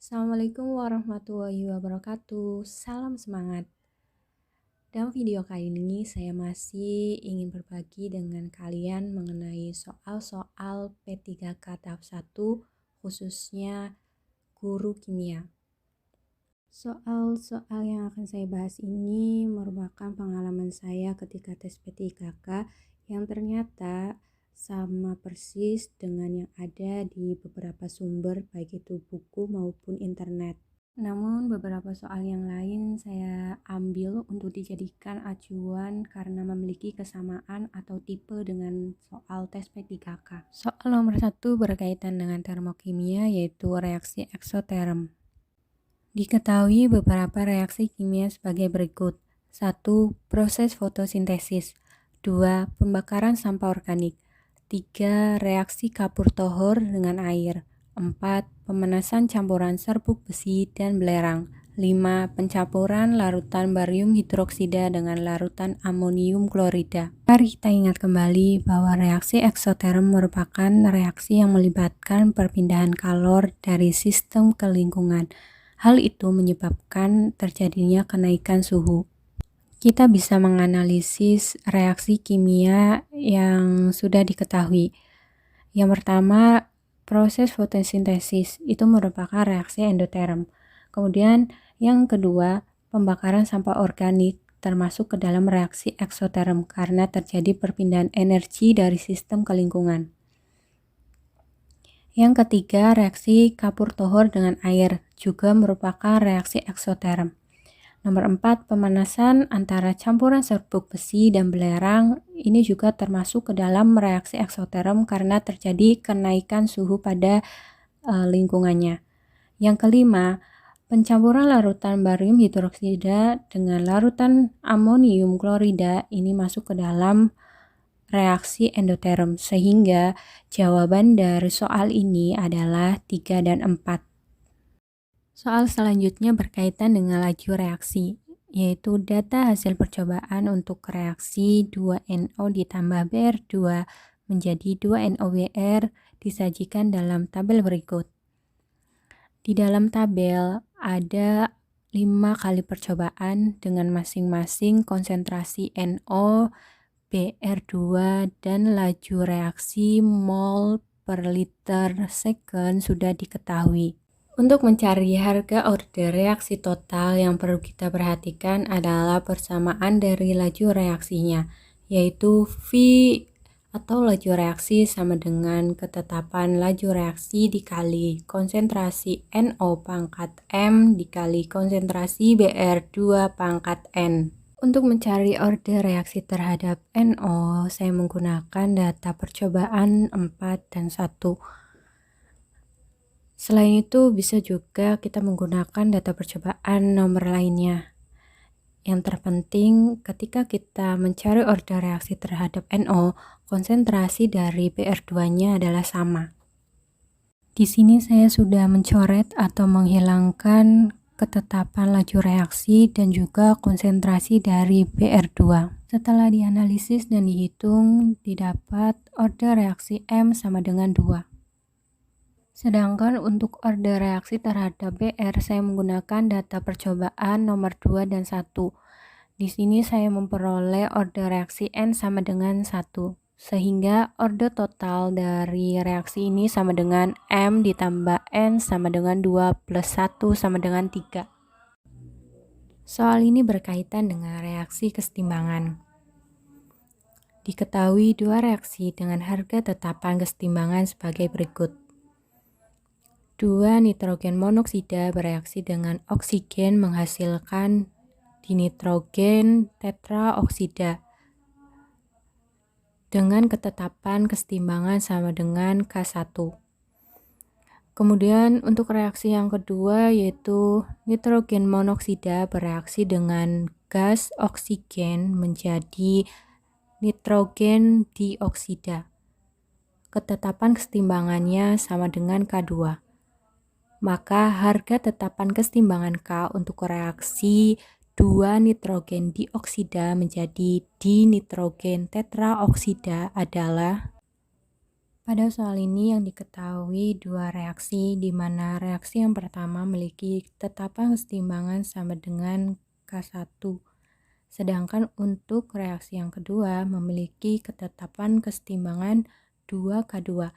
Assalamualaikum warahmatullahi wabarakatuh. Salam semangat. Dalam video kali ini saya masih ingin berbagi dengan kalian mengenai soal-soal P3K tahap 1 khususnya guru kimia. Soal-soal yang akan saya bahas ini merupakan pengalaman saya ketika tes P3K yang ternyata sama persis dengan yang ada di beberapa sumber baik itu buku maupun internet. Namun beberapa soal yang lain saya ambil untuk dijadikan acuan karena memiliki kesamaan atau tipe dengan soal tes P3K. Soal nomor 1 berkaitan dengan termokimia yaitu reaksi eksoterm. Diketahui beberapa reaksi kimia sebagai berikut. 1. Proses fotosintesis. 2. Pembakaran sampah organik. 3. Reaksi kapur tohor dengan air. 4. Pemanasan campuran serbuk besi dan belerang. 5. Pencampuran larutan barium hidroksida dengan larutan amonium klorida. Mari kita ingat kembali bahwa reaksi eksoterm merupakan reaksi yang melibatkan perpindahan kalor dari sistem ke lingkungan. Hal itu menyebabkan terjadinya kenaikan suhu. Kita bisa menganalisis reaksi kimia yang sudah diketahui. Yang pertama, proses fotosintesis itu merupakan reaksi endoterm. Kemudian yang kedua, pembakaran sampah organik termasuk ke dalam reaksi eksoterm karena terjadi perpindahan energi dari sistem ke lingkungan. Yang ketiga, reaksi kapur tohor dengan air juga merupakan reaksi eksoterm. Nomor 4, pemanasan antara campuran serbuk besi dan belerang ini juga termasuk ke dalam reaksi eksoterm karena terjadi kenaikan suhu pada lingkungannya. Yang kelima, pencampuran larutan barium hidroksida dengan larutan amonium klorida ini masuk ke dalam reaksi endoterm, sehingga jawaban dari soal ini adalah 3 dan 4. Soal selanjutnya berkaitan dengan laju reaksi, yaitu data hasil percobaan untuk reaksi 2NO ditambah Br2 menjadi 2NOBr disajikan dalam tabel berikut. Di dalam tabel ada 5 kali percobaan dengan masing-masing konsentrasi NO, Br2 dan laju reaksi mol per liter second sudah diketahui. Untuk mencari harga order reaksi total yang perlu kita perhatikan adalah persamaan dari laju reaksinya, yaitu V atau laju reaksi sama dengan ketetapan laju reaksi dikali konsentrasi NO pangkat M dikali konsentrasi Br2 pangkat N. Untuk mencari order reaksi terhadap NO, saya menggunakan data percobaan 4 dan 1. Selain itu, bisa juga kita menggunakan data percobaan nomor lainnya. Yang terpenting, ketika kita mencari order reaksi terhadap NO, konsentrasi dari Br2-nya adalah sama. Di sini saya sudah mencoret atau menghilangkan ketetapan laju reaksi dan juga konsentrasi dari Br2. Setelah dianalisis dan dihitung, didapat order reaksi M sama dengan 2. Sedangkan untuk order reaksi terhadap Br, saya menggunakan data percobaan nomor 2 dan 1. Di sini saya memperoleh order reaksi N sama dengan 1. Sehingga order total dari reaksi ini sama dengan M ditambah N sama dengan 2 plus 1 sama dengan 3. Soal ini berkaitan dengan reaksi kesetimbangan. Diketahui dua reaksi dengan harga tetapan kesetimbangan sebagai berikut. 2 nitrogen monoksida bereaksi dengan oksigen menghasilkan dinitrogen tetraoksida dengan ketetapan kesetimbangan sama dengan K1. Kemudian untuk reaksi yang kedua yaitu nitrogen monoksida bereaksi dengan gas oksigen menjadi nitrogen dioksida. Ketetapan kesetimbangannya sama dengan K2. Maka harga tetapan kesetimbangan K untuk reaksi 2 nitrogen dioksida menjadi dinitrogen tetraoksida adalah, Pada soal ini yang diketahui dua reaksi, di mana reaksi yang pertama memiliki ketetapan kesetimbangan sama dengan K1. Sedangkan untuk reaksi yang kedua memiliki ketetapan kesetimbangan 2K2.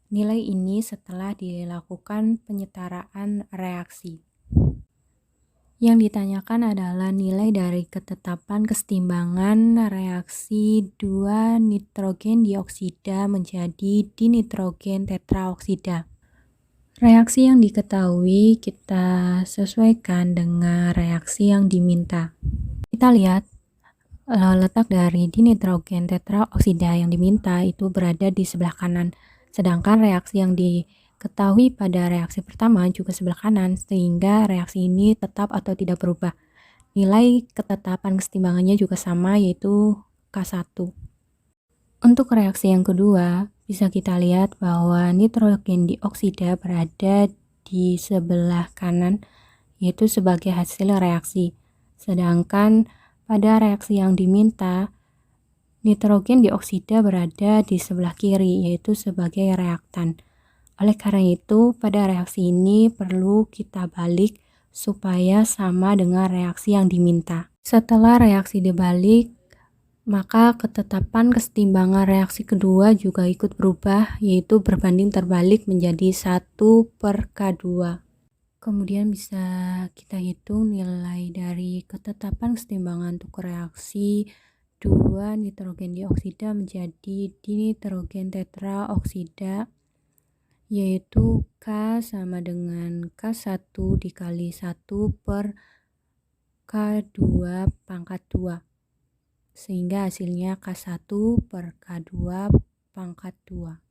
Nilai ini setelah dilakukan penyetaraan reaksi. Yang ditanyakan adalah nilai dari ketetapan kesetimbangan reaksi 2 nitrogen dioksida menjadi dinitrogen tetraoksida. Reaksi yang diketahui kita sesuaikan dengan reaksi yang diminta. Kita lihat letak dari dinitrogen tetraoksida yang diminta itu berada di sebelah kanan. Sedangkan reaksi yang diketahui pada reaksi pertama juga sebelah kanan, sehingga reaksi ini tetap atau tidak berubah. Nilai ketetapan kesetimbangannya juga sama, yaitu K1. Untuk reaksi yang kedua, bisa kita lihat bahwa nitrogen dioksida berada di sebelah kanan, yaitu sebagai hasil reaksi. Sedangkan pada reaksi yang diminta, nitrogen dioksida berada di sebelah kiri, yaitu sebagai reaktan. Oleh karena itu, pada reaksi ini perlu kita balik supaya sama dengan reaksi yang diminta. Setelah reaksi dibalik, maka ketetapan kesetimbangan reaksi kedua juga ikut berubah, yaitu berbanding terbalik menjadi 1/K2. Kemudian bisa kita hitung nilai dari ketetapan kesetimbangan untuk reaksi 2 nitrogen dioksida menjadi dinitrogen tetraoksida, yaitu K sama dengan K1 dikali 1/K2 pangkat 2, sehingga hasilnya K1/K2 pangkat 2.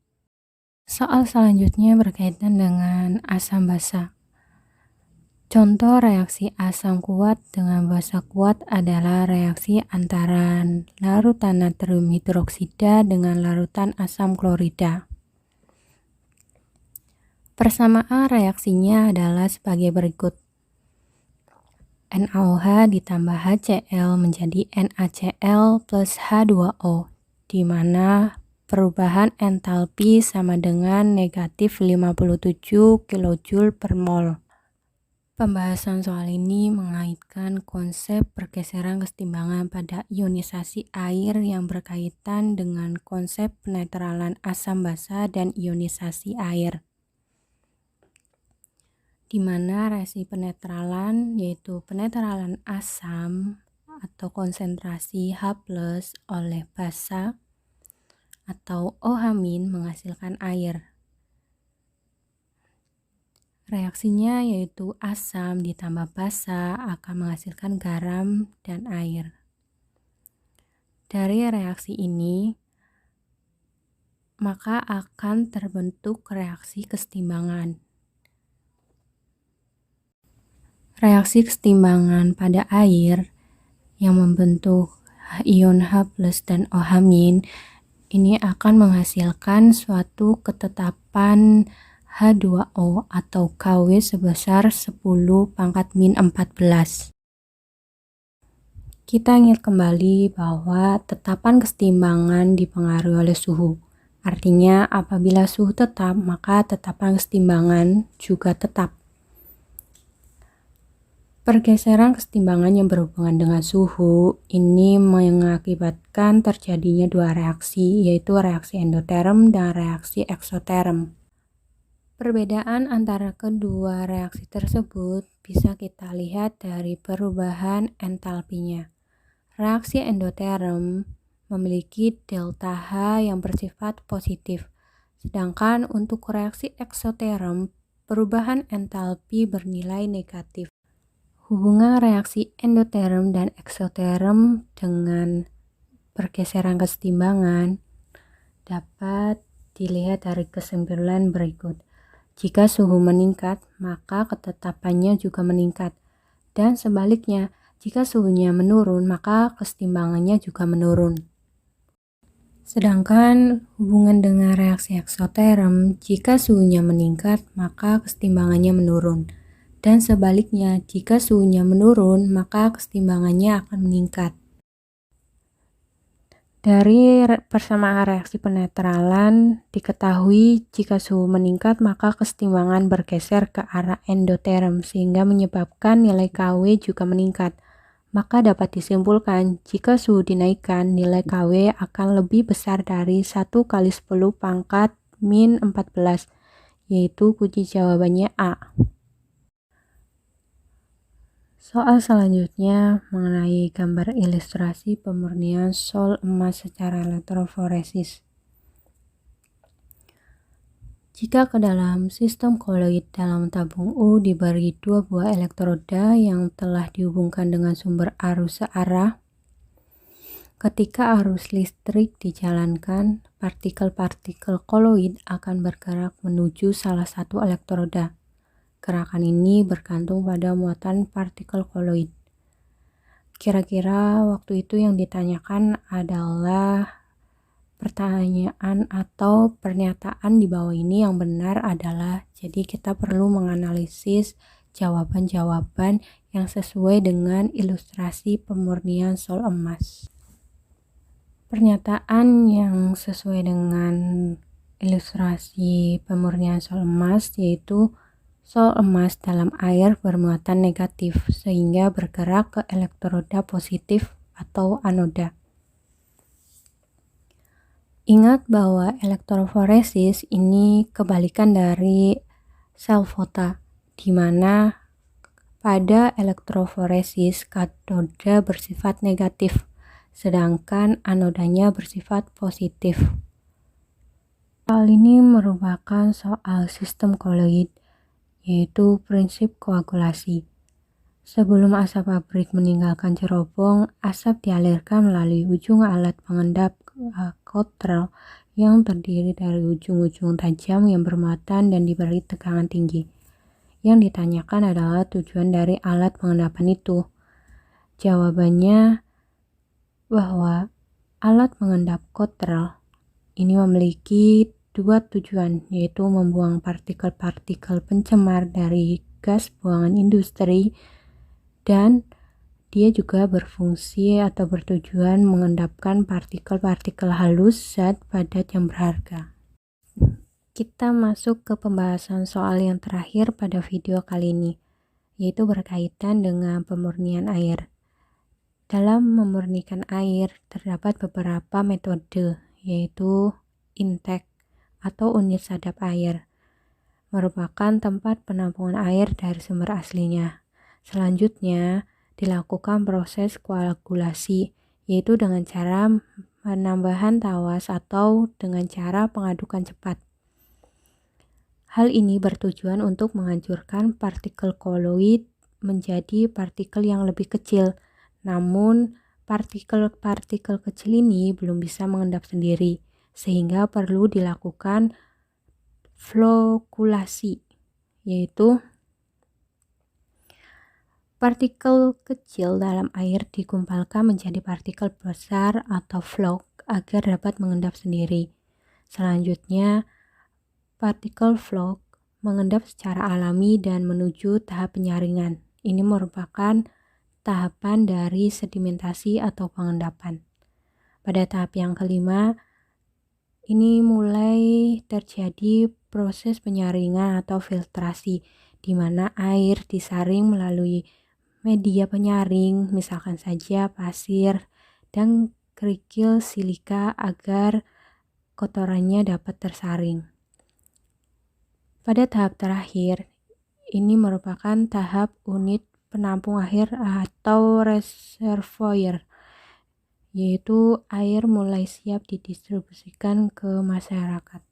Soal selanjutnya berkaitan dengan asam basa. Contoh reaksi asam kuat dengan basa kuat adalah reaksi antara larutan natrium hidroksida dengan larutan asam klorida. Persamaan reaksinya adalah sebagai berikut. NaOH ditambah HCl menjadi NaCl plus H2O, di mana perubahan entalpi sama dengan negatif 57 kJ per mol. Pembahasan soal ini mengaitkan konsep pergeseran kesetimbangan pada ionisasi air yang berkaitan dengan konsep penetralan asam basa dan ionisasi air, di mana reaksi penetralan yaitu penetralan asam atau konsentrasi H+ oleh basa atau OH- menghasilkan air. Reaksinya yaitu asam ditambah basa akan menghasilkan garam dan air. Dari reaksi ini, maka akan terbentuk reaksi kesetimbangan. Reaksi kesetimbangan pada air yang membentuk ion H+ dan OH- ini akan menghasilkan suatu ketetapan H2O atau Kw sebesar 10⁻⁴. Kita ingat kembali bahwa tetapan kesetimbangan dipengaruhi oleh suhu. Artinya apabila suhu tetap, maka tetapan kesetimbangan juga tetap. Pergeseran kesetimbangan yang berhubungan dengan suhu ini mengakibatkan terjadinya dua reaksi, yaitu reaksi endoterm dan reaksi eksoterm. Perbedaan antara kedua reaksi tersebut bisa kita lihat dari perubahan entalpinya. Reaksi endoterm memiliki delta H yang bersifat positif, sedangkan untuk reaksi eksoterm perubahan entalpi bernilai negatif. Hubungan reaksi endoterm dan eksoterm dengan pergeseran kesetimbangan dapat dilihat dari kesimpulan berikut. Jika suhu meningkat, maka ketetapannya juga meningkat. Dan sebaliknya, jika suhunya menurun, maka kesetimbangannya juga menurun. Sedangkan hubungan dengan reaksi eksoterm, jika suhunya meningkat, maka kesetimbangannya menurun. Dan sebaliknya, jika suhunya menurun, maka kesetimbangannya akan meningkat. Dari persamaan reaksi penetralan diketahui jika suhu meningkat maka kesetimbangan bergeser ke arah endoterm sehingga menyebabkan nilai KW juga meningkat. Maka dapat disimpulkan jika suhu dinaikkan nilai KW akan lebih besar dari 1 kali 10 pangkat min 14, yaitu kunci jawabannya A. Soal selanjutnya mengenai gambar ilustrasi pemurnian sol emas secara elektroforesis. Jika ke dalam sistem koloid dalam tabung U diberi 2 buah elektroda yang telah dihubungkan dengan sumber arus searah, ketika arus listrik dijalankan, partikel-partikel koloid akan bergerak menuju salah satu elektroda. Gerakan ini bergantung pada muatan partikel koloid. Kira-kira waktu itu yang ditanyakan adalah pertanyaan atau pernyataan di bawah ini yang benar adalah, jadi kita perlu menganalisis jawaban-jawaban yang sesuai dengan ilustrasi pemurnian sol emas. Pernyataan yang sesuai dengan ilustrasi pemurnian sol emas yaitu sol emas dalam air bermuatan negatif sehingga bergerak ke elektroda positif atau anoda. Ingat bahwa elektroforesis ini kebalikan dari sel fota, di mana pada elektroforesis katoda bersifat negatif, sedangkan anodanya bersifat positif. Hal ini merupakan soal sistem koloid, yaitu prinsip koagulasi. Sebelum asap pabrik meninggalkan cerobong, asap dialirkan melalui ujung alat pengendap kotrel yang terdiri dari ujung-ujung tajam yang bermuatan dan diberi tegangan tinggi. Yang ditanyakan adalah tujuan dari alat pengendapan itu. Jawabannya bahwa alat pengendap kotrel ini memiliki 2 tujuan, yaitu membuang partikel-partikel pencemar dari gas buangan industri, dan dia juga berfungsi atau bertujuan mengendapkan partikel-partikel halus zat padat yang berharga. Kita masuk ke pembahasan soal yang terakhir pada video kali ini, yaitu berkaitan dengan pemurnian air. Dalam memurnikan air terdapat beberapa metode, yaitu intake atau unit sadap air, merupakan tempat penampungan air dari sumber aslinya. Selanjutnya, dilakukan proses koagulasi, yaitu dengan cara penambahan tawas atau dengan cara pengadukan cepat. Hal ini bertujuan untuk menghancurkan partikel koloid menjadi partikel yang lebih kecil, namun partikel-partikel kecil ini belum bisa mengendap sendiri, sehingga perlu dilakukan flokulasi, yaitu partikel kecil dalam air digumpalkan menjadi partikel besar atau flok agar dapat mengendap sendiri. Selanjutnya, partikel flok mengendap secara alami dan menuju tahap penyaringan. Ini merupakan tahapan dari sedimentasi atau pengendapan. Pada tahap yang kelima, ini mulai terjadi proses penyaringan atau filtrasi, di mana air disaring melalui media penyaring, misalkan saja pasir dan kerikil silika agar kotorannya dapat tersaring. Pada tahap terakhir, ini merupakan tahap unit penampung akhir atau reservoir, yaitu air mulai siap didistribusikan ke masyarakat.